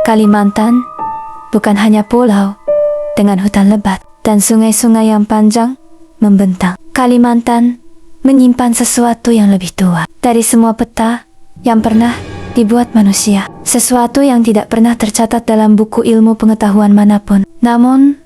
Kalimantan bukan hanya pulau dengan hutan lebat dan sungai-sungai yang panjang membentang. Kalimantan menyimpan sesuatu yang lebih tua dari semua peta yang pernah dibuat manusia. Sesuatu yang tidak pernah tercatat dalam buku ilmu pengetahuan manapun, namun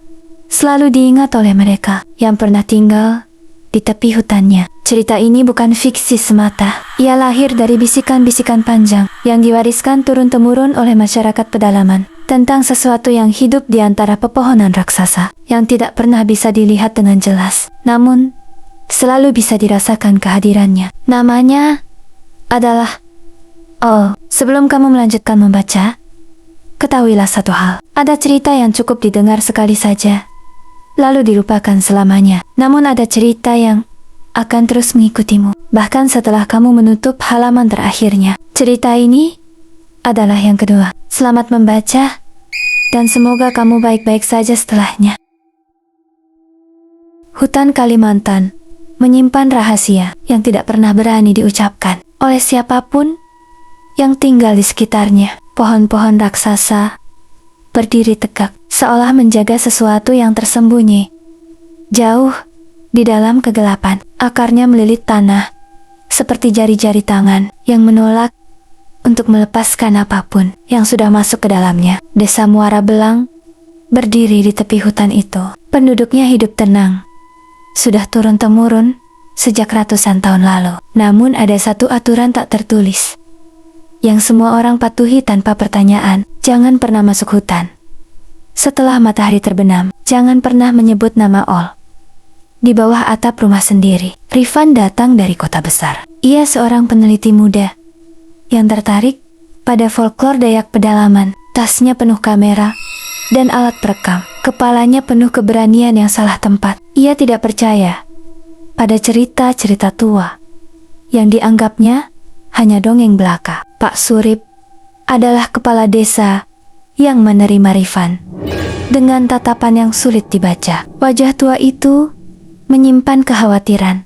selalu diingat oleh mereka yang pernah tinggal di tepi hutannya. Cerita ini bukan fiksi semata. Ia lahir dari bisikan-bisikan panjang yang diwariskan turun-temurun oleh masyarakat pedalaman tentang sesuatu yang hidup di antara pepohonan raksasa yang tidak pernah bisa dilihat dengan jelas, namun selalu bisa dirasakan kehadirannya. Namanya adalah... Oh, sebelum kamu melanjutkan membaca, ketahuilah satu hal. Ada cerita yang cukup didengar sekali saja, lalu dilupakan selamanya. Namun ada cerita yang akan terus mengikutimu, bahkan setelah kamu menutup halaman terakhirnya. Cerita ini adalah yang kedua. Selamat membaca, dan semoga kamu baik-baik saja setelahnya. Hutan Kalimantan menyimpan rahasia yang tidak pernah berani diucapkan oleh siapapun yang tinggal di sekitarnya. Pohon-pohon raksasa berdiri tegak, seolah menjaga sesuatu yang tersembunyi jauh di dalam kegelapan. Akarnya melilit tanah seperti jari-jari tangan yang menolak untuk melepaskan apapun yang sudah masuk ke dalamnya. Desa Muara Belang berdiri di tepi hutan itu. Penduduknya hidup tenang, sudah turun-temurun sejak ratusan tahun lalu. Namun ada satu aturan tak tertulis yang semua orang patuhi tanpa pertanyaan. Jangan pernah masuk hutan setelah matahari terbenam. Jangan pernah menyebut nama Ol di bawah atap rumah sendiri. Rifan datang dari kota besar. Ia seorang peneliti muda yang tertarik pada folklor Dayak pedalaman. Tasnya penuh kamera dan alat perekam. Kepalanya penuh keberanian yang salah tempat. Ia tidak percaya pada cerita-cerita tua yang dianggapnya hanya dongeng belaka. Pak Surip adalah kepala desa yang menerima Rifan dengan tatapan yang sulit dibaca. Wajah tua itu menyimpan kekhawatiran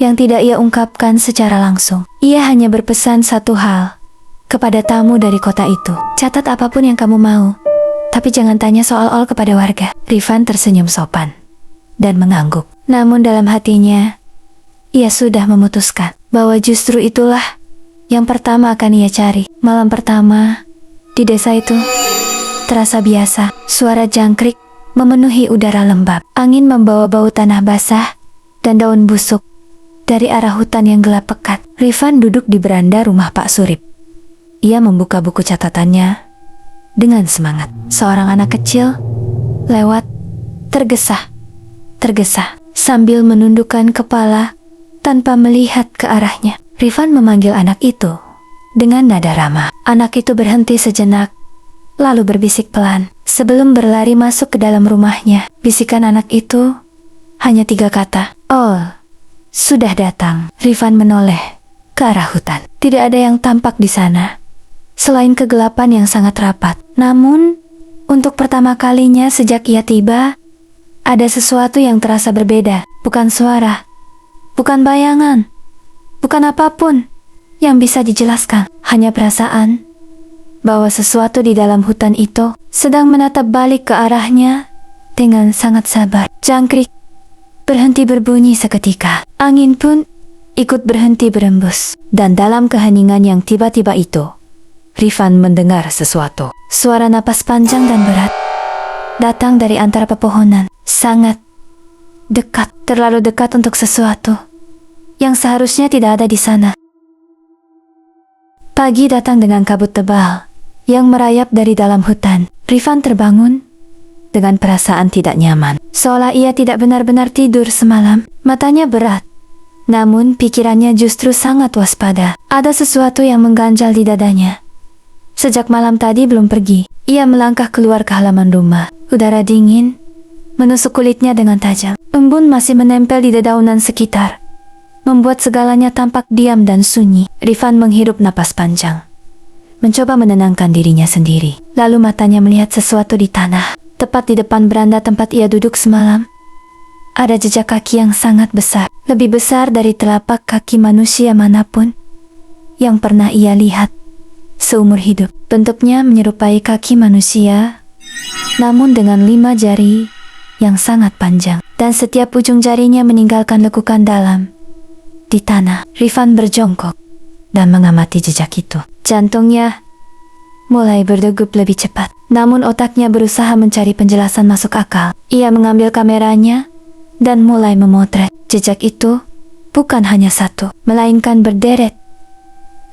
yang tidak ia ungkapkan secara langsung. Ia hanya berpesan satu hal kepada tamu dari kota itu. Catat apapun yang kamu mau, tapi jangan tanya soal Ol kepada warga. Rifan tersenyum sopan dan mengangguk. Namun dalam hatinya, ia sudah memutuskan bahwa justru itulah yang pertama akan ia cari. Malam pertama di desa itu terasa biasa. Suara jangkrik memenuhi udara lembab. Angin membawa bau tanah basah dan daun busuk dari arah hutan yang gelap pekat. Rifan duduk di beranda rumah Pak Surip. Ia membuka buku catatannya dengan semangat. Seorang anak kecil lewat, tergesa sambil menundukkan kepala tanpa melihat ke arahnya. Rifan memanggil anak itu dengan nada ramah. Anak itu berhenti sejenak, lalu berbisik pelan sebelum berlari masuk ke dalam rumahnya. Bisikan anak itu hanya 3 kata. "Oh, sudah datang." Rifan menoleh ke arah hutan. Tidak ada yang tampak di sana selain kegelapan yang sangat rapat. Namun, untuk pertama kalinya sejak ia tiba, ada sesuatu yang terasa berbeda. Bukan suara, bukan bayangan, bukan apapun yang bisa dijelaskan. Hanya perasaan bahwa sesuatu di dalam hutan itu sedang menatap balik ke arahnya dengan sangat sabar. Jangkrik berhenti berbunyi seketika. Angin pun ikut berhenti berembus. Dan dalam keheningan yang tiba-tiba itu, Rifan mendengar sesuatu. Suara napas panjang dan berat datang dari antara pepohonan. Sangat dekat, terlalu dekat untuk sesuatu yang seharusnya tidak ada di sana. Pagi datang dengan kabut tebal yang merayap dari dalam hutan. Rifan terbangun dengan perasaan tidak nyaman, seolah ia tidak benar-benar tidur semalam. Matanya berat, namun pikirannya justru sangat waspada. Ada sesuatu yang mengganjal di dadanya. Sejak malam tadi belum pergi. Ia melangkah keluar ke halaman rumah. Udara dingin menusuk kulitnya dengan tajam. Embun masih menempel di dedaunan sekitar, membuat segalanya tampak diam dan sunyi. Rifan menghirup napas panjang, mencoba menenangkan dirinya sendiri. Lalu matanya melihat sesuatu di tanah, tepat di depan beranda tempat ia duduk semalam. Ada jejak kaki yang sangat besar, lebih besar dari telapak kaki manusia manapun yang pernah ia lihat seumur hidup. Bentuknya menyerupai kaki manusia, namun dengan 5 jari yang sangat panjang. Dan setiap ujung jarinya meninggalkan lekukan dalam di tanah. Rifan berjongkok dan mengamati jejak itu. Jantungnya mulai berdegup lebih cepat. Namun otaknya berusaha mencari penjelasan masuk akal. Ia mengambil kameranya dan mulai memotret. Jejak itu bukan hanya satu, melainkan berderet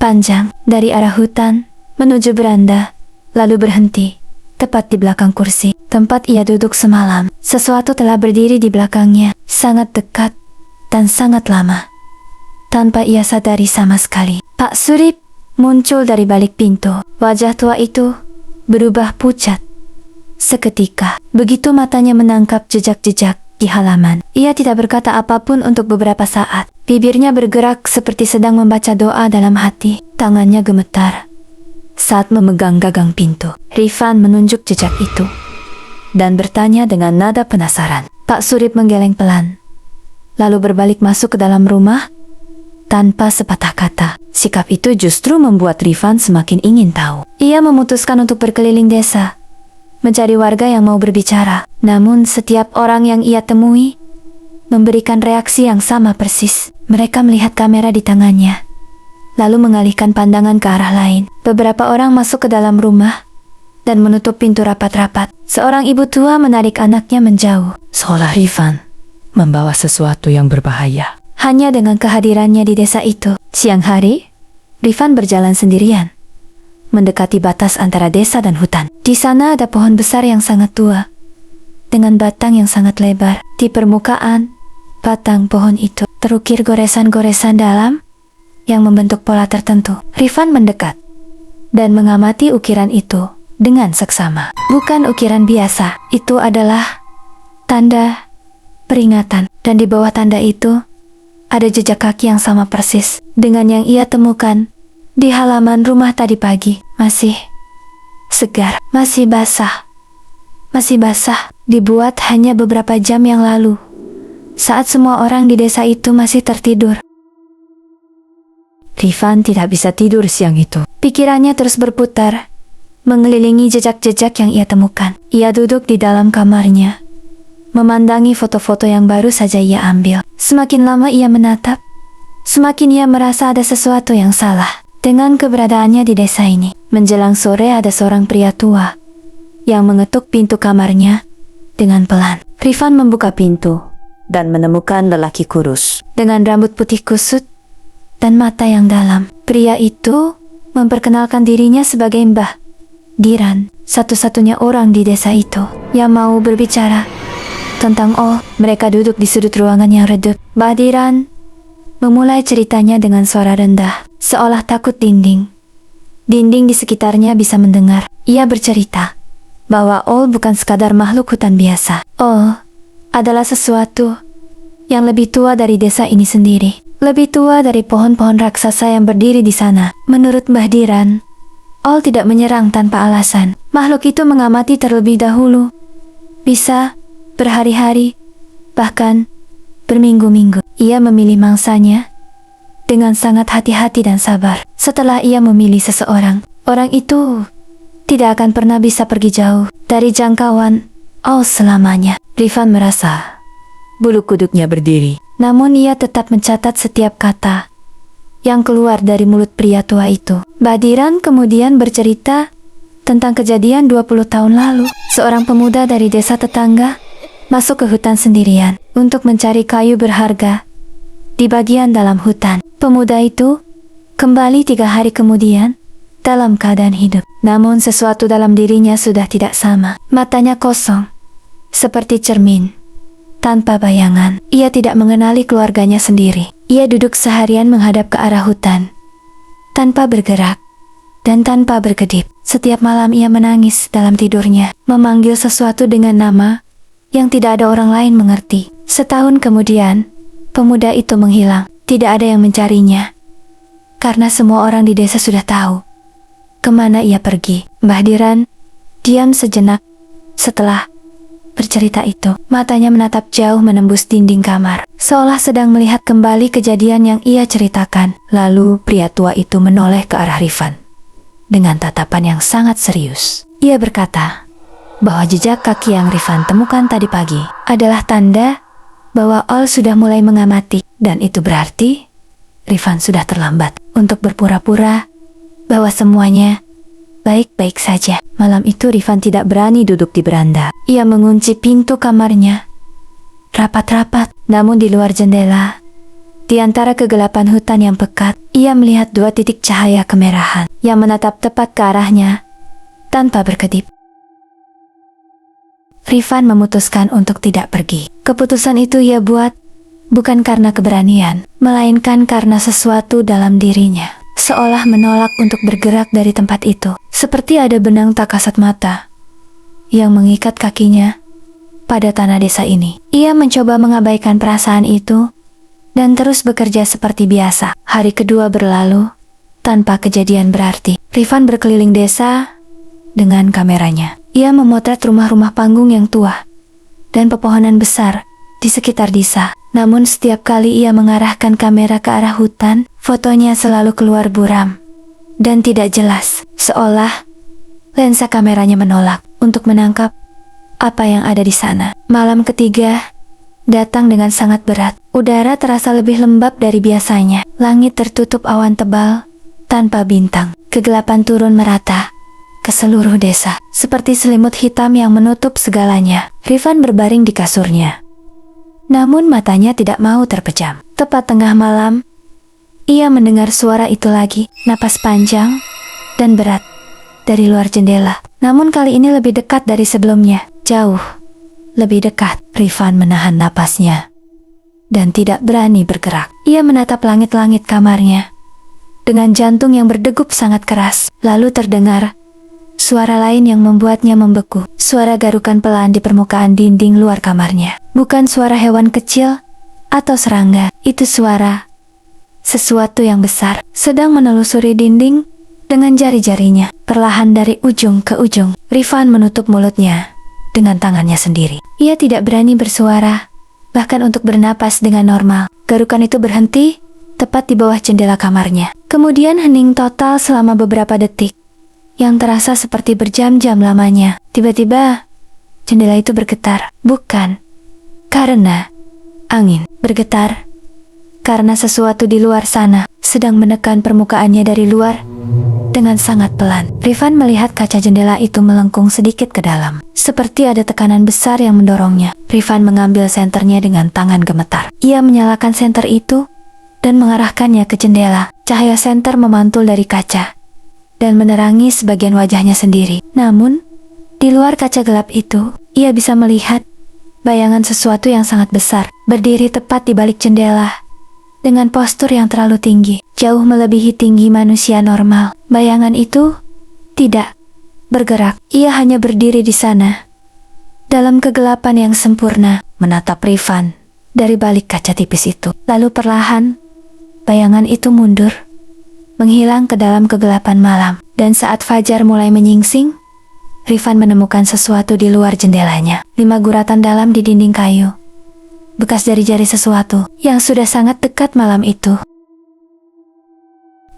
panjang dari arah hutan menuju beranda, lalu berhenti tepat di belakang kursi tempat ia duduk semalam. Sesuatu telah berdiri di belakangnya, sangat dekat dan sangat lama, tanpa ia sadari sama sekali. Pak Surip muncul dari balik pintu. Wajah tua itu berubah pucat seketika. Begitu matanya menangkap jejak-jejak di halaman, ia tidak berkata apapun untuk beberapa saat. Bibirnya bergerak seperti sedang membaca doa dalam hati. Tangannya gemetar saat memegang gagang pintu. Rifan menunjuk jejak itu dan bertanya dengan nada penasaran. Pak Surip menggeleng pelan, lalu berbalik masuk ke dalam rumah tanpa sepatah kata. Sikap itu justru membuat Rifan semakin ingin tahu. Ia memutuskan untuk berkeliling desa, mencari warga yang mau berbicara. Namun setiap orang yang ia temui memberikan reaksi yang sama persis. Mereka melihat kamera di tangannya, lalu mengalihkan pandangan ke arah lain. Beberapa orang masuk ke dalam rumah dan menutup pintu rapat-rapat. Seorang ibu tua menarik anaknya menjauh. Seolah Rifan membawa sesuatu yang berbahaya. Hanya dengan kehadirannya di desa itu. Siang hari, Rifan berjalan sendirian, mendekati batas antara desa dan hutan. Di sana ada pohon besar yang sangat tua, dengan batang yang sangat lebar. Di permukaan batang pohon itu terukir goresan-goresan dalam yang membentuk pola tertentu. Rifan mendekat dan mengamati ukiran itu dengan seksama. Bukan ukiran biasa, itu adalah tanda peringatan. Dan di bawah tanda itu ada jejak kaki yang sama persis dengan yang ia temukan di halaman rumah tadi pagi. Masih segar, masih basah. Dibuat hanya beberapa jam yang lalu, saat semua orang di desa itu masih tertidur. Rifan tidak bisa tidur siang itu. Pikirannya terus berputar, mengelilingi jejak-jejak yang ia temukan. Ia duduk di dalam kamarnya, memandangi foto-foto yang baru saja ia ambil. Semakin lama ia menatap, semakin ia merasa ada sesuatu yang salah dengan keberadaannya di desa ini. Menjelang sore ada seorang pria tua yang mengetuk pintu kamarnya dengan pelan. Rifan membuka pintu dan menemukan lelaki kurus dengan rambut putih kusut dan mata yang dalam. Pria itu memperkenalkan dirinya sebagai Mbah Diran, satu-satunya orang di desa itu yang mau berbicara tentang mereka duduk di sudut ruangan yang redup. Mbah Diran memulai ceritanya dengan suara rendah, seolah takut dinding di sekitarnya bisa mendengar. Ia bercerita bahwa bukan sekadar makhluk hutan biasa. Adalah sesuatu yang lebih tua dari desa ini sendiri. Lebih tua dari pohon-pohon raksasa yang berdiri di sana. Menurut Mbah Diran, tidak menyerang tanpa alasan. Makhluk itu mengamati terlebih dahulu. Bisa berhari-hari, bahkan berminggu-minggu. Ia memilih mangsanya dengan sangat hati-hati dan sabar. Setelah ia memilih seseorang, orang itu tidak akan pernah bisa pergi jauh dari jangkauan selamanya. Rifan merasa bulu kuduknya berdiri. Namun ia tetap mencatat setiap kata yang keluar dari mulut pria tua itu. Mbah Diran kemudian bercerita tentang kejadian 20 tahun lalu. Seorang pemuda dari desa tetangga masuk ke hutan sendirian untuk mencari kayu berharga di bagian dalam hutan. Pemuda itu kembali 3 hari kemudian dalam keadaan hidup. Namun sesuatu dalam dirinya sudah tidak sama. Matanya kosong, seperti cermin tanpa bayangan. Ia tidak mengenali keluarganya sendiri. Ia duduk seharian menghadap ke arah hutan, tanpa bergerak dan tanpa berkedip. Setiap malam ia menangis dalam tidurnya, memanggil sesuatu dengan nama yang tidak ada orang lain mengerti. Setahun kemudian, pemuda itu menghilang. Tidak ada yang mencarinya, karena semua orang di desa sudah tahu kemana ia pergi. Mbah Diran diam sejenak setelah bercerita itu. Matanya menatap jauh menembus dinding kamar, seolah sedang melihat kembali kejadian yang ia ceritakan. Lalu pria tua itu menoleh ke arah Rifan dengan tatapan yang sangat serius. Ia berkata bahwa jejak kaki yang Rifan temukan tadi pagi adalah tanda bahwa Ol sudah mulai mengamati, dan itu berarti Rifan sudah terlambat untuk berpura-pura bahwa semuanya baik-baik saja. Malam itu Rifan tidak berani duduk di beranda. Ia mengunci pintu kamarnya rapat-rapat, namun di luar jendela, di antara kegelapan hutan yang pekat, ia melihat 2 titik cahaya kemerahan yang menatap tepat ke arahnya tanpa berkedip. Rifan memutuskan untuk tidak pergi. Keputusan itu ia buat bukan karena keberanian, melainkan karena sesuatu dalam dirinya seolah menolak untuk bergerak dari tempat itu. Seperti ada benang tak kasat mata yang mengikat kakinya pada tanah desa ini. Ia mencoba mengabaikan perasaan itu dan terus bekerja seperti biasa. Hari kedua berlalu tanpa kejadian berarti. Rifan berkeliling desa dengan kameranya. Ia memotret rumah-rumah panggung yang tua dan pepohonan besar di sekitar desa. Namun setiap kali ia mengarahkan kamera ke arah hutan, fotonya selalu keluar buram dan tidak jelas, seolah lensa kameranya menolak untuk menangkap apa yang ada di sana. Malam ketiga datang dengan sangat berat. Udara terasa lebih lembab dari biasanya. Langit tertutup awan tebal tanpa bintang. Kegelapan turun merata ke seluruh desa, seperti selimut hitam yang menutup segalanya. Rifan berbaring di kasurnya, namun matanya tidak mau terpejam. Tepat tengah malam, ia mendengar suara itu lagi, napas panjang dan berat dari luar jendela. Namun kali ini lebih dekat dari sebelumnya, jauh lebih dekat. Rifan menahan napasnya dan tidak berani bergerak. Ia menatap langit-langit kamarnya dengan jantung yang berdegup sangat keras. Lalu terdengar suara lain yang membuatnya membeku. Suara garukan pelan di permukaan dinding luar kamarnya. Bukan suara hewan kecil atau serangga. Itu suara sesuatu yang besar sedang menelusuri dinding dengan jari-jarinya. Perlahan dari ujung ke ujung, Rifan menutup mulutnya dengan tangannya sendiri. Ia tidak berani bersuara, bahkan untuk bernapas dengan normal. Garukan itu berhenti tepat di bawah jendela kamarnya. Kemudian hening total selama beberapa detik yang terasa seperti berjam-jam lamanya. Tiba-tiba jendela itu bergetar. Bukan karena angin, bergetar karena sesuatu di luar sana sedang menekan permukaannya dari luar dengan sangat pelan. Rifan melihat kaca jendela itu melengkung sedikit ke dalam, seperti ada tekanan besar yang mendorongnya. Rifan mengambil senternya dengan tangan gemetar. Ia menyalakan senter itu dan mengarahkannya ke jendela. Cahaya senter memantul dari kaca dan menerangi sebagian wajahnya sendiri. Namun, di luar kaca gelap itu, ia bisa melihat bayangan sesuatu yang sangat besar, berdiri tepat di balik jendela, dengan postur yang terlalu tinggi, jauh melebihi tinggi manusia normal. Bayangan itu tidak bergerak, ia hanya berdiri di sana, dalam kegelapan yang sempurna, menatap Rifan dari balik kaca tipis itu. Lalu perlahan, bayangan itu mundur, menghilang ke dalam kegelapan malam. Dan saat fajar mulai menyingsing, Rifan menemukan sesuatu di luar jendelanya. 5 guratan dalam di dinding kayu, bekas jari-jari sesuatu yang sudah sangat dekat malam itu.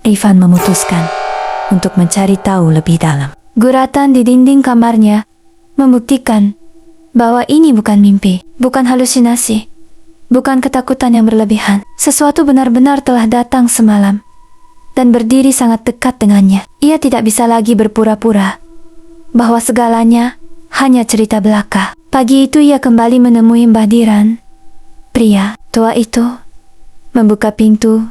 Rifan memutuskan untuk mencari tahu lebih dalam. Guratan di dinding kamarnya membuktikan bahwa ini bukan mimpi, bukan halusinasi, bukan ketakutan yang berlebihan. Sesuatu benar-benar telah datang semalam dan berdiri sangat dekat dengannya. Ia tidak bisa lagi berpura-pura bahwa segalanya hanya cerita belaka. Pagi itu ia kembali menemui Mbah Diran. Pria tua itu membuka pintu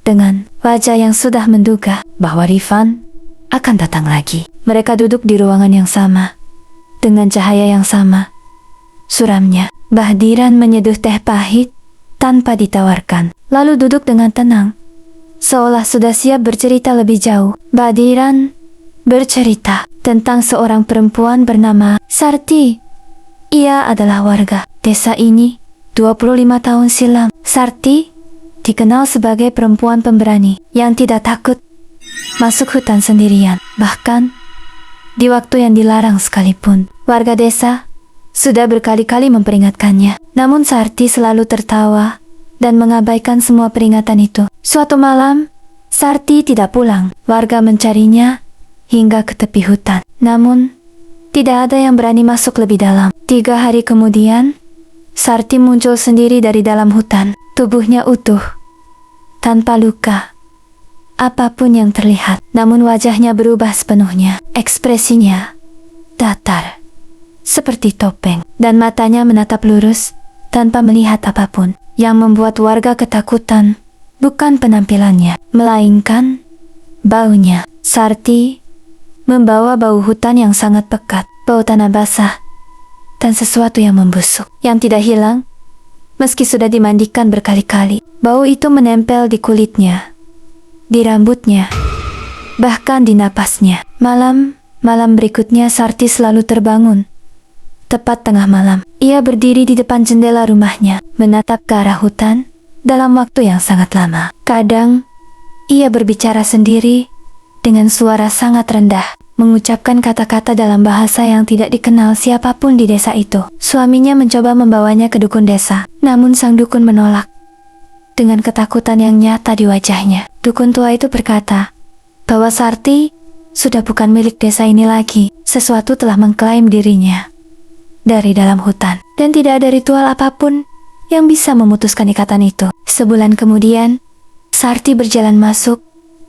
dengan wajah yang sudah menduga bahwa Rifan akan datang lagi. Mereka duduk di ruangan yang sama, dengan cahaya yang sama. Suramnya, Mbah Diran menyeduh teh pahit tanpa ditawarkan, lalu duduk dengan tenang, seolah sudah siap bercerita lebih jauh. Mbah Diran bercerita tentang seorang perempuan bernama Sarti. Ia adalah warga desa ini 25 tahun silam. Sarti dikenal sebagai perempuan pemberani yang tidak takut masuk hutan sendirian. Bahkan di waktu yang dilarang sekalipun, warga desa sudah berkali-kali memperingatkannya. Namun Sarti selalu tertawa dan mengabaikan semua peringatan itu. Suatu malam, Sarti tidak pulang. Warga mencarinya hingga ke tepi hutan. Namun, tidak ada yang berani masuk lebih dalam. 3 hari kemudian, Sarti muncul sendiri dari dalam hutan. Tubuhnya utuh, tanpa luka apapun yang terlihat. Namun wajahnya berubah sepenuhnya. Ekspresinya datar, seperti topeng, dan matanya menatap lurus tanpa melihat apapun. Yang membuat warga ketakutan bukan penampilannya, melainkan baunya. Sarti membawa bau hutan yang sangat pekat, bau tanah basah, dan sesuatu yang membusuk, yang tidak hilang meski sudah dimandikan berkali-kali. Bau itu menempel di kulitnya, di rambutnya, bahkan di napasnya. Malam berikutnya Sarti selalu terbangun tepat tengah malam. Ia berdiri di depan jendela rumahnya, menatap ke arah hutan dalam waktu yang sangat lama. Kadang, ia berbicara sendiri dengan suara sangat rendah, mengucapkan kata-kata dalam bahasa yang tidak dikenal siapapun di desa itu. Suaminya mencoba membawanya ke dukun desa, namun sang dukun menolak. Dengan ketakutan yang nyata di wajahnya, dukun tua itu berkata bahwa Sarti sudah bukan milik desa ini lagi. Sesuatu telah mengklaim dirinya dari dalam hutan, dan tidak ada ritual apapun yang bisa memutuskan ikatan itu. Sebulan kemudian, Sarti berjalan masuk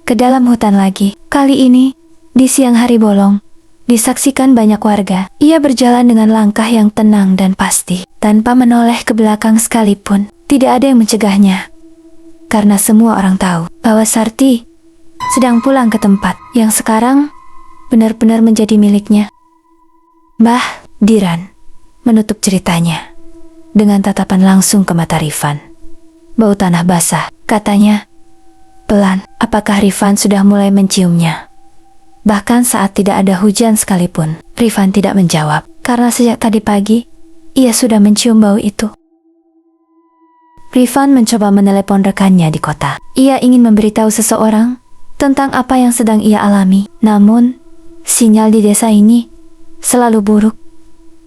ke dalam hutan lagi. Kali ini, di siang hari bolong, disaksikan banyak warga. Ia berjalan dengan langkah yang tenang dan pasti, tanpa menoleh ke belakang sekalipun. Tidak ada yang mencegahnya, karena semua orang tahu bahwa Sarti sedang pulang ke tempat yang sekarang benar-benar menjadi miliknya. Mbah Diran menutup ceritanya dengan tatapan langsung ke mata Rifan. Bau tanah basah, katanya pelan. Apakah Rifan sudah mulai menciumnya? Bahkan saat tidak ada hujan sekalipun, Rifan tidak menjawab, karena sejak tadi pagi, ia sudah mencium bau itu. Rifan mencoba menelepon rekannya di kota. Ia ingin memberitahu seseorang tentang apa yang sedang ia alami. Namun, sinyal di desa ini selalu buruk.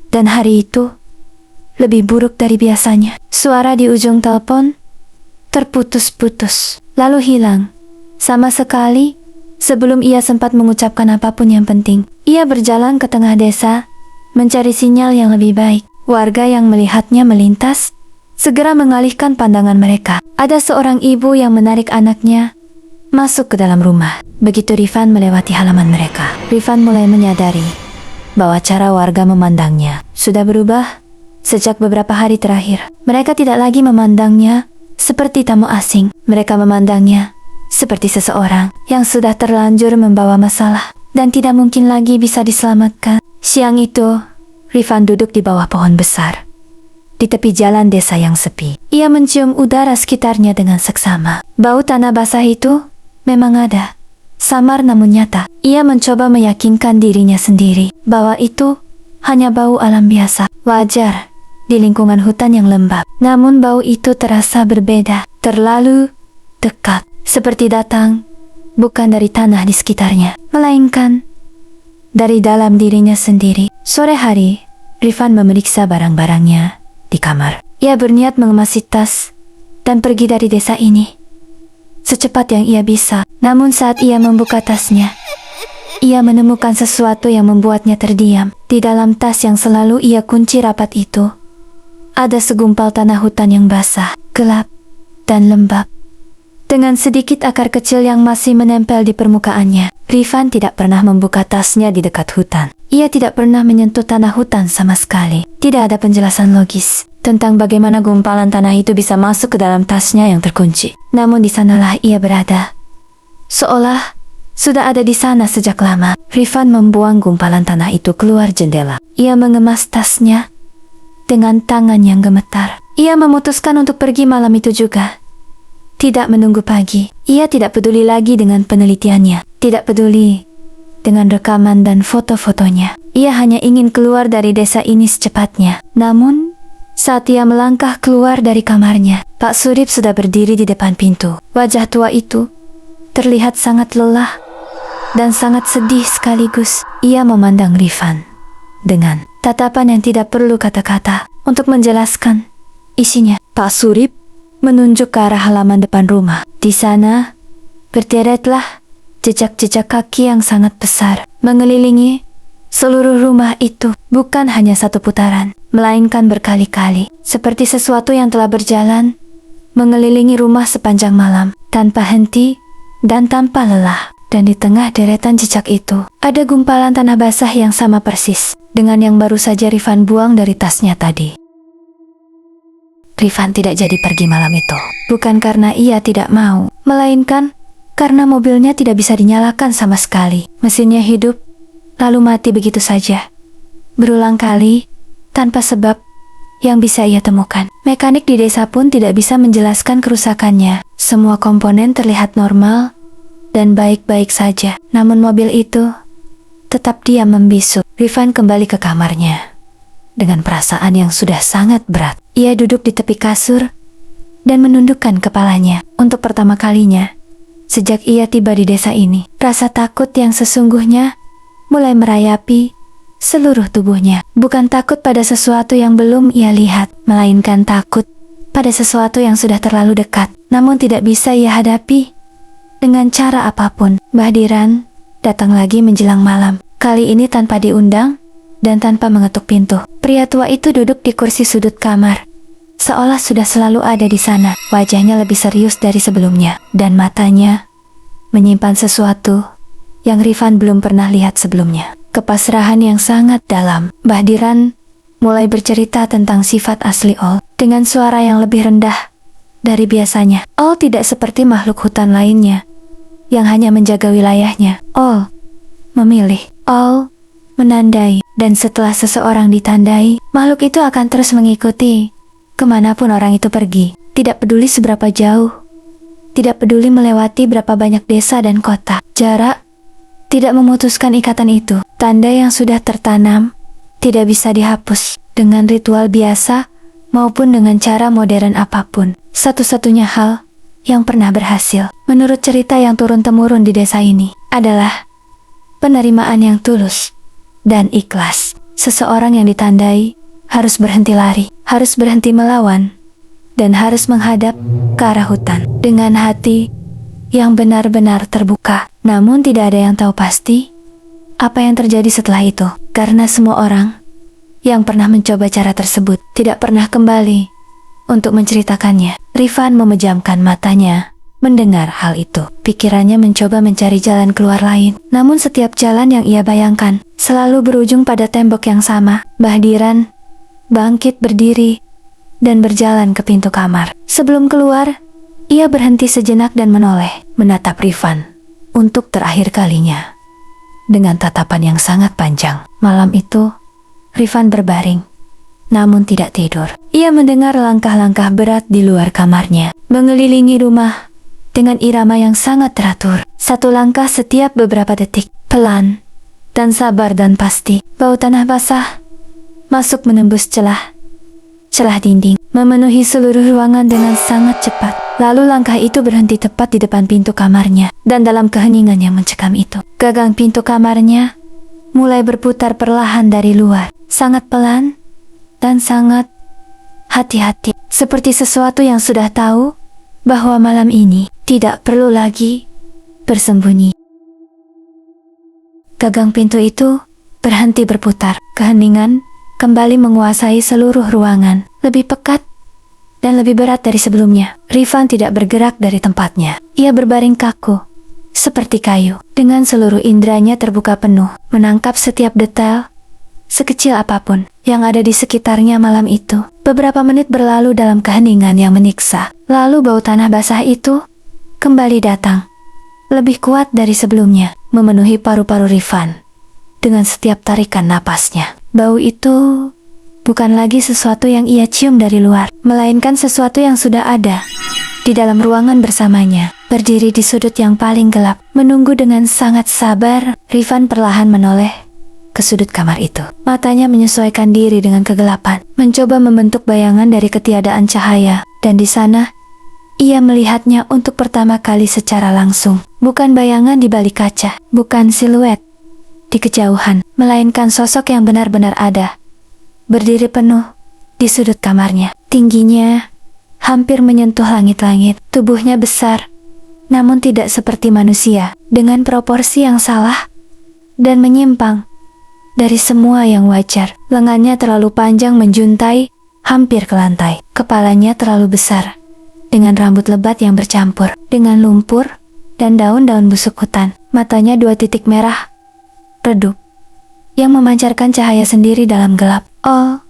Dan hari itu lebih buruk dari biasanya. Suara di ujung telepon terputus-putus, lalu hilang sama sekali sebelum ia sempat mengucapkan apapun yang penting. Ia berjalan ke tengah desa mencari sinyal yang lebih baik. Warga yang melihatnya melintas segera mengalihkan pandangan mereka. Ada seorang ibu yang menarik anaknya masuk ke dalam rumah. Begitu Rifan melewati halaman mereka, Rifan mulai menyadari bahwa cara warga memandangnya sudah berubah sejak beberapa hari terakhir. Mereka tidak lagi memandangnya seperti tamu asing. Mereka memandangnya seperti seseorang yang sudah terlanjur membawa masalah dan tidak mungkin lagi bisa diselamatkan. Siang itu, Rifan duduk di bawah pohon besar di tepi jalan desa yang sepi. Ia mencium udara sekitarnya dengan seksama. Bau tanah basah itu memang ada, samar namun nyata. Ia mencoba meyakinkan dirinya sendiri bahwa itu hanya bau alam biasa, wajar di lingkungan hutan yang lembab. Namun bau itu terasa berbeda, terlalu dekat, seperti datang bukan dari tanah di sekitarnya, melainkan dari dalam dirinya sendiri. Sore hari, Rifan memeriksa barang-barangnya di kamar. Ia berniat mengemasi tas dan pergi dari desa ini secepat yang ia bisa. Namun saat ia membuka tasnya, ia menemukan sesuatu yang membuatnya terdiam. Di dalam tas yang selalu ia kunci rapat itu, ada segumpal tanah hutan yang basah, gelap, dan lembab, dengan sedikit akar kecil yang masih menempel di permukaannya. Rifan tidak pernah membuka tasnya di dekat hutan. Ia tidak pernah menyentuh tanah hutan sama sekali. Tidak ada penjelasan logis tentang bagaimana gumpalan tanah itu bisa masuk ke dalam tasnya yang terkunci. Namun di sanalah ia berada, seolah sudah ada di sana sejak lama. Rifan membuang gumpalan tanah itu keluar jendela. Ia mengemas tasnya dengan tangan yang gemetar. Ia memutuskan untuk pergi malam itu juga. Tidak menunggu pagi. Ia tidak peduli lagi dengan penelitiannya. Tidak peduli dengan rekaman dan foto-fotonya. Ia hanya ingin keluar dari desa ini secepatnya. Namun, saat ia melangkah keluar dari kamarnya, Pak Surip sudah berdiri di depan pintu. Wajah tua itu terlihat sangat lelah dan sangat sedih sekaligus. Ia memandang Rifan dengan tatapan yang tidak perlu kata-kata untuk menjelaskan isinya. Pak Surip menunjuk ke arah halaman depan rumah. Di sana, berderetlah jejak-jejak kaki yang sangat besar mengelilingi seluruh rumah itu, bukan hanya satu putaran, melainkan berkali-kali, seperti sesuatu yang telah berjalan mengelilingi rumah sepanjang malam, tanpa henti dan tanpa lelah. Dan di tengah deretan jejak itu, ada gumpalan tanah basah yang sama persis dengan yang baru saja Rifan buang dari tasnya tadi. Rifan tidak jadi pergi malam itu, bukan karena ia tidak mau, melainkan karena mobilnya tidak bisa dinyalakan sama sekali. Mesinnya hidup, lalu mati begitu saja. Berulang kali, tanpa sebab yang bisa ia temukan. Mekanik di desa pun tidak bisa menjelaskan kerusakannya. Semua komponen terlihat normal dan baik-baik saja. Namun mobil itu tetap diam membisu. Rifan kembali ke kamarnya dengan perasaan yang sudah sangat berat. Ia duduk di tepi kasur dan menundukkan kepalanya. Untuk pertama kalinya sejak ia tiba di desa ini, rasa takut yang sesungguhnya mulai merayapi seluruh tubuhnya. Bukan takut pada sesuatu yang belum ia lihat, melainkan takut pada sesuatu yang sudah terlalu dekat, namun tidak bisa ia hadapi dengan cara apapun. Mbah Diran datang lagi menjelang malam, kali ini tanpa diundang dan tanpa mengetuk pintu. Pria tua itu duduk di kursi sudut kamar, seolah sudah selalu ada di sana. Wajahnya lebih serius dari sebelumnya, dan matanya menyimpan sesuatu yang Rifan belum pernah lihat sebelumnya. Kepasrahan yang sangat dalam. Mbah Diran mulai bercerita tentang sifat asli Ol dengan suara yang lebih rendah dari biasanya. Ol tidak seperti makhluk hutan lainnya yang hanya menjaga wilayahnya. Ol memilih. Ol menandai, dan setelah seseorang ditandai, makhluk itu akan terus mengikuti kemanapun orang itu pergi. Tidak peduli seberapa jauh, tidak peduli melewati berapa banyak desa dan kota. Jarak tidak memutuskan ikatan itu. Tanda yang sudah tertanam tidak bisa dihapus dengan ritual biasa maupun dengan cara modern apapun. Satu-satunya hal yang pernah berhasil, menurut cerita yang turun-temurun di desa ini, adalah penerimaan yang tulus dan ikhlas. Seseorang yang ditandai harus berhenti lari, harus berhenti melawan, dan harus menghadap ke arah hutan dengan hati yang benar-benar terbuka. Namun tidak ada yang tahu pasti apa yang terjadi setelah itu, karena semua orang yang pernah mencoba cara tersebut tidak pernah kembali untuk menceritakannya. Rifan memejamkan matanya mendengar hal itu. Pikirannya mencoba mencari jalan keluar lain, namun setiap jalan yang ia bayangkan selalu berujung pada tembok yang sama. Mbah Diran bangkit berdiri dan berjalan ke pintu kamar. Sebelum keluar, ia berhenti sejenak dan menoleh, menatap Rifan untuk terakhir kalinya dengan tatapan yang sangat panjang. Malam itu, Rifan berbaring, namun tidak tidur. Ia mendengar langkah-langkah berat di luar kamarnya, mengelilingi rumah dengan irama yang sangat teratur. Satu langkah setiap beberapa detik, pelan dan sabar dan pasti. Bau tanah basah masuk menembus celah dinding, memenuhi seluruh ruangan dengan sangat cepat. Lalu langkah itu berhenti tepat di depan pintu kamarnya, dan dalam keheningan yang mencekam itu, gagang pintu kamarnya mulai berputar perlahan dari luar, sangat pelan dan sangat hati-hati, seperti sesuatu yang sudah tahu bahwa malam ini tidak perlu lagi bersembunyi. Gagang pintu itu berhenti berputar. Keheningan kembali menguasai seluruh ruangan, lebih pekat dan lebih berat dari sebelumnya. Rifan tidak bergerak dari tempatnya. Ia berbaring kaku, seperti kayu, dengan seluruh indranya terbuka penuh, menangkap setiap detail, sekecil apapun, yang ada di sekitarnya malam itu. Beberapa menit berlalu dalam keheningan yang menyiksa. Lalu bau tanah basah itu kembali datang, lebih kuat dari sebelumnya, memenuhi paru-paru Rifan dengan setiap tarikan napasnya. Bau itu bukan lagi sesuatu yang ia cium dari luar, melainkan sesuatu yang sudah ada di dalam ruangan bersamanya. Berdiri di sudut yang paling gelap, menunggu dengan sangat sabar, Rifan perlahan menoleh ke sudut kamar itu. Matanya menyesuaikan diri dengan kegelapan, mencoba membentuk bayangan dari ketiadaan cahaya, dan di sana ia melihatnya untuk pertama kali secara langsung. Bukan bayangan di balik kaca, bukan siluet di kejauhan, melainkan sosok yang benar-benar ada, berdiri penuh di sudut kamarnya. Tingginya hampir menyentuh langit-langit, tubuhnya besar namun tidak seperti manusia, dengan proporsi yang salah dan menyimpang dari semua yang wajar. Lengannya terlalu panjang menjuntai hampir ke lantai. Kepalanya terlalu besar, dengan rambut lebat yang bercampur dengan lumpur dan daun-daun busuk hutan. Matanya 2 titik merah redup yang memancarkan cahaya sendiri dalam gelap. Oh,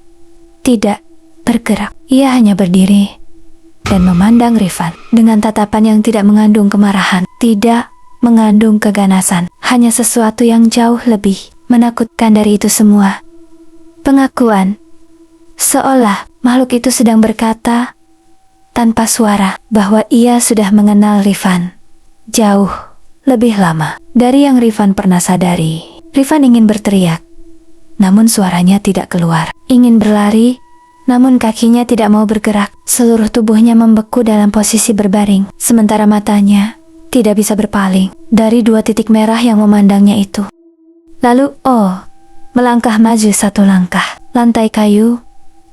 tidak bergerak. Ia hanya berdiri dan memandang Rifan dengan tatapan yang tidak mengandung kemarahan, tidak mengandung keganasan, hanya sesuatu yang jauh lebih menakutkan dari itu semua. Pengakuan, seolah makhluk itu sedang berkata tanpa suara bahwa ia sudah mengenal Rifan jauh lebih lama dari yang Rifan pernah sadari. Rifan ingin berteriak, namun suaranya tidak keluar. Ingin berlari, namun kakinya tidak mau bergerak. Seluruh tubuhnya membeku dalam posisi berbaring, sementara matanya tidak bisa berpaling dari 2 titik merah yang memandangnya itu. Lalu, melangkah maju 1 langkah. Lantai kayu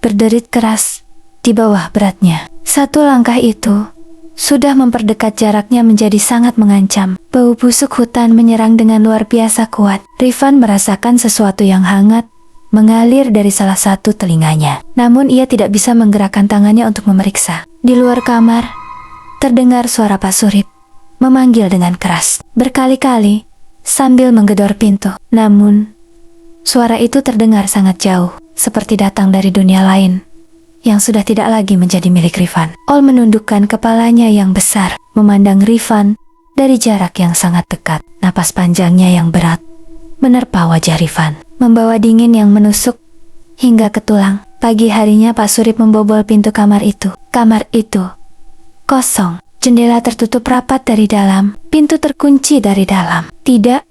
berderit keras di bawah beratnya. 1 langkah itu sudah memperdekat jaraknya menjadi sangat mengancam. Bau busuk hutan menyerang dengan luar biasa kuat. Rifan merasakan sesuatu yang hangat mengalir dari salah satu telinganya. Namun ia tidak bisa menggerakkan tangannya untuk memeriksa. Di luar kamar, terdengar suara Pak Surip memanggil dengan keras berkali-kali sambil menggedor pintu. Namun, suara itu terdengar sangat jauh, seperti datang dari dunia lain yang sudah tidak lagi menjadi milik Rifan. Ol menundukkan kepalanya yang besar, memandang Rifan dari jarak yang sangat dekat. Napas panjangnya yang berat menerpa wajah Rifan, membawa dingin yang menusuk hingga ke tulang. Pagi harinya Pak Surip membobol pintu kamar itu. Kamar itu kosong, jendela tertutup rapat dari dalam, pintu terkunci dari dalam. Tidak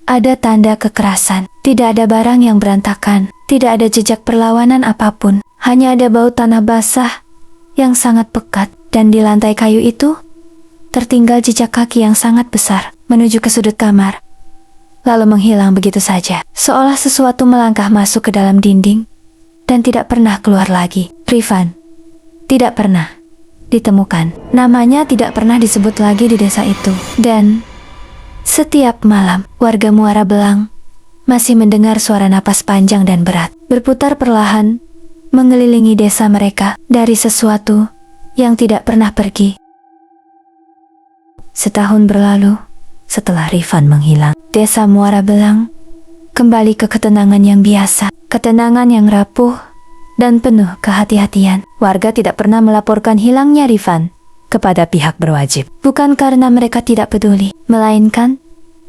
ada tanda kekerasan, tidak ada barang yang berantakan, tidak ada jejak perlawanan apapun. Hanya ada bau tanah basah yang sangat pekat, dan di lantai kayu itu tertinggal jejak kaki yang sangat besar menuju ke sudut kamar, lalu menghilang begitu saja, seolah sesuatu melangkah masuk ke dalam dinding dan tidak pernah keluar lagi. Rifan tidak pernah ditemukan. Namanya tidak pernah disebut lagi di desa itu. Dan setiap malam, warga Muara Belang masih mendengar suara napas panjang dan berat berputar perlahan mengelilingi desa mereka dari sesuatu yang tidak pernah pergi. Setahun berlalu setelah Rifan menghilang, desa Muara Belang kembali ke ketenangan yang biasa, ketenangan yang rapuh dan penuh kehati-hatian. Warga tidak pernah melaporkan hilangnya Rifan kepada pihak berwajib, bukan karena mereka tidak peduli, melainkan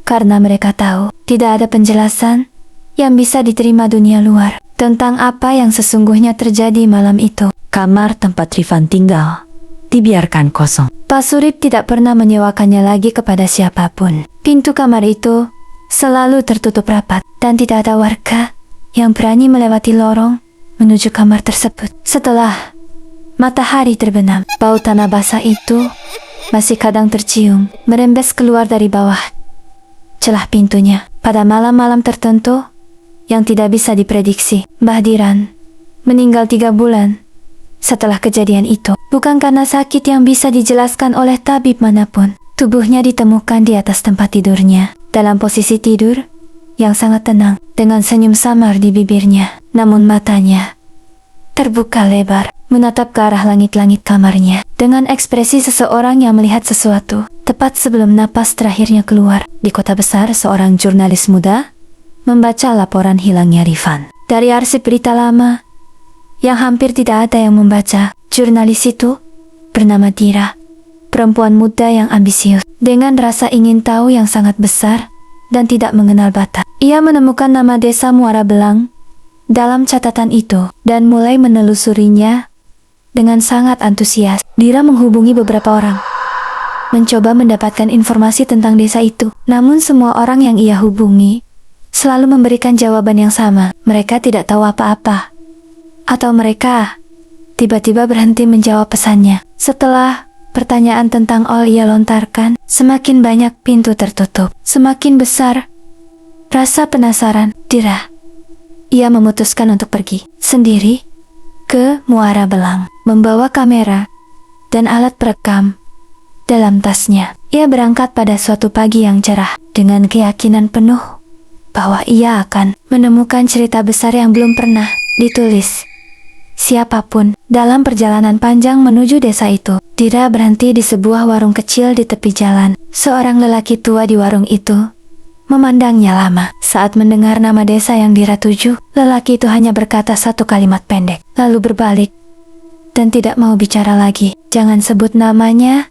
karena mereka tahu tidak ada penjelasan yang bisa diterima dunia luar tentang apa yang sesungguhnya terjadi malam itu. Kamar tempat Rifan tinggal dibiarkan kosong. Pak Surip tidak pernah menyewakannya lagi kepada siapapun. Pintu kamar itu selalu tertutup rapat dan tidak ada warga yang berani melewati lorong menuju kamar tersebut. Setelah matahari terbenam, bau tanah basah itu masih kadang tercium merembes keluar dari bawah celah pintunya. Pada malam-malam tertentu yang tidak bisa diprediksi, Mbah Diran meninggal 3 bulan setelah kejadian itu. Bukan karena sakit yang bisa dijelaskan oleh tabib manapun. Tubuhnya ditemukan di atas tempat tidurnya, dalam posisi tidur yang sangat tenang, dengan senyum samar di bibirnya. Namun matanya terbuka lebar, menatap ke arah langit-langit kamarnya, dengan ekspresi seseorang yang melihat sesuatu. Tepat sebelum napas terakhirnya keluar, di kota besar seorang jurnalis muda membaca laporan hilangnya Rifan. Dari arsip berita lama yang hampir tidak ada yang membaca, jurnalis itu bernama Dira, perempuan muda yang ambisius, dengan rasa ingin tahu yang sangat besar dan tidak mengenal batas. Ia menemukan nama desa Muara Belang dalam catatan itu dan mulai menelusurinya dengan sangat antusias. Dira menghubungi beberapa orang, mencoba mendapatkan informasi tentang desa itu. Namun semua orang yang ia hubungi selalu memberikan jawaban yang sama. Mereka tidak tahu apa-apa, atau mereka tiba-tiba berhenti menjawab pesannya. Setelah pertanyaan tentang Ol ia lontarkan, semakin banyak pintu tertutup, semakin besar rasa penasaran Dira. Ia memutuskan untuk pergi sendiri ke Muara Belang, membawa kamera dan alat perekam dalam tasnya. Ia berangkat pada suatu pagi yang cerah dengan keyakinan penuh bahwa ia akan menemukan cerita besar yang belum pernah ditulis siapapun. Dalam perjalanan panjang menuju desa itu, Dira berhenti di sebuah warung kecil di tepi jalan. Seorang lelaki tua di warung itu memandangnya lama. Saat mendengar nama desa yang Dira tuju, lelaki itu hanya berkata satu kalimat pendek, lalu berbalik dan tidak mau bicara lagi. Jangan sebut namanya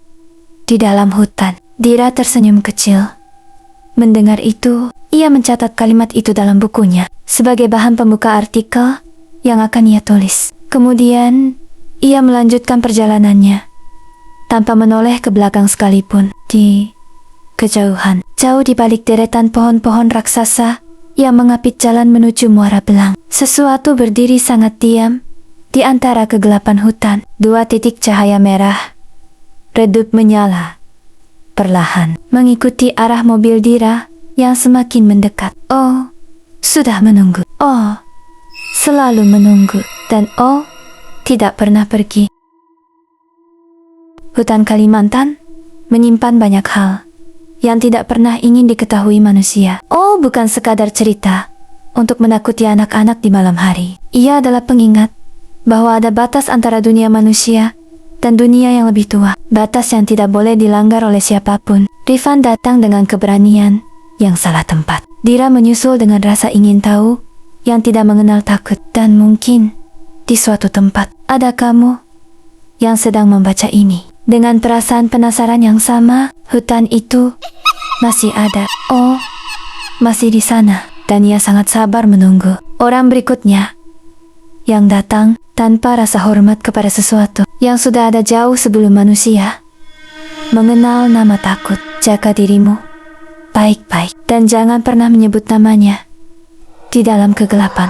di dalam hutan. Dira tersenyum kecil. Mendengar itu, ia mencatat kalimat itu dalam bukunya sebagai bahan pembuka artikel yang akan ia tulis. Kemudian, ia melanjutkan perjalanannya tanpa menoleh ke belakang sekalipun. Di kejauhan, jauh di balik deretan pohon-pohon raksasa yang mengapit jalan menuju muara belang, sesuatu berdiri sangat diam di antara kegelapan hutan. 2 titik cahaya merah redup menyala perlahan mengikuti arah mobil Dira yang semakin mendekat. Oh, sudah menunggu. Oh, selalu menunggu. Dan oh, tidak pernah pergi. Hutan Kalimantan menyimpan banyak hal yang tidak pernah ingin diketahui manusia. Oh, bukan sekadar cerita untuk menakuti anak-anak di malam hari. Ia adalah pengingat bahwa ada batas antara dunia manusia dan dunia yang lebih tua. Batas yang tidak boleh dilanggar oleh siapapun. Rifan datang dengan keberanian yang salah tempat. Dira menyusul dengan rasa ingin tahu yang tidak mengenal takut. Dan mungkin di suatu tempat ada kamu yang sedang membaca ini. Dengan perasaan penasaran yang sama, hutan itu masih ada. Oh, masih di sana. Dan ia sangat sabar menunggu orang berikutnya yang datang tanpa rasa hormat kepada sesuatu yang sudah ada jauh sebelum manusia mengenal nama takut. Jaga dirimu baik-baik dan jangan pernah menyebut namanya di dalam kegelapan.